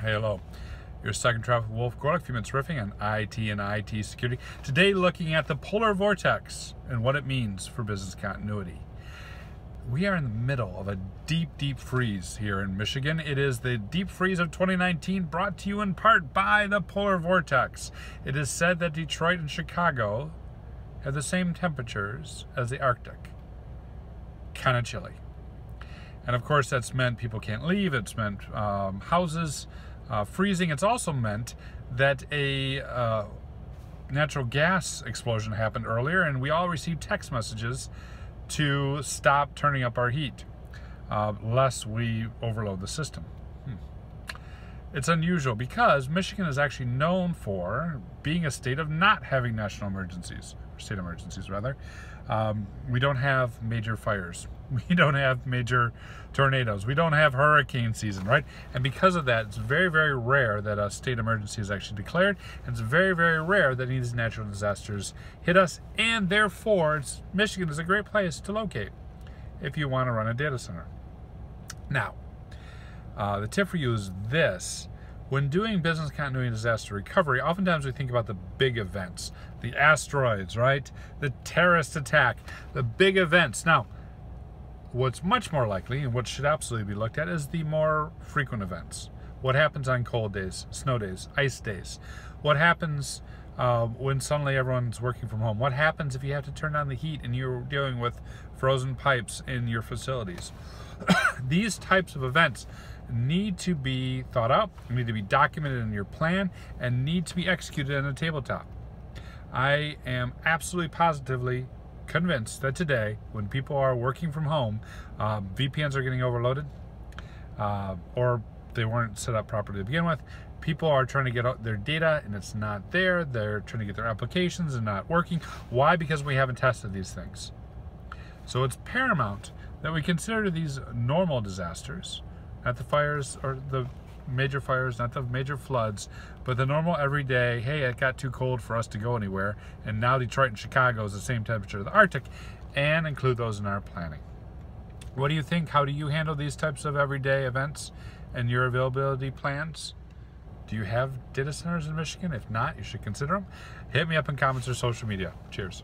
Hello. Your second traffic Wolf Gorlick, a few minutes riffing on IT and IT security. Today looking at the polar vortex and what it means for business continuity. We are in the middle of a deep freeze here in Michigan. It is the deep freeze of 2019, brought to you in part by the polar vortex. It is said that Detroit and Chicago have the same temperatures as the Arctic. Kind of chilly. And of course that's meant people can't leave. It's meant houses freezing. It's also meant that a natural gas explosion happened earlier, and we all received text messages to stop turning up our heat, lest we overload the system. It's unusual because Michigan is actually known for being a state of not having national emergencies, or state emergencies rather. We don't have major fires. We don't have major tornadoes. We don't have hurricane season, right? And because of that, it's very rare that a state emergency is actually declared. And it's very rare that these natural disasters hit us. And therefore, Michigan is a great place to locate if you want to run a data center. Now, the tip for you is this. When doing business continuity and disaster recovery, oftentimes we think about the big events, the asteroids, right? The terrorist attack, the big events. Now, what's much more likely, and what should absolutely be looked at, is the more frequent events. What happens on cold days, snow days, ice days? What happens when suddenly everyone's working from home? What happens if you have to turn on the heat and you're dealing with frozen pipes in your facilities? These types of events need to be thought out, need to be documented in your plan, and need to be executed on a tabletop. I am absolutely positively convinced that today, when people are working from home, VPNs are getting overloaded, or they weren't set up properly to begin with. People are trying to get their data and it's not there. They're trying to get their applications and not working. Why? Because we haven't tested these things. So it's paramount that we consider these normal disasters, not the fires or the major fires, not the major floods, but the normal everyday, hey, it got too cold for us to go anywhere, and now Detroit and Chicago is the same temperature as the Arctic, and include those in our planning. What do you think? How do you handle these types of everyday events and your availability plans? Do you have data centers in Michigan? If not, you should consider them. Hit me up in comments or social media. Cheers.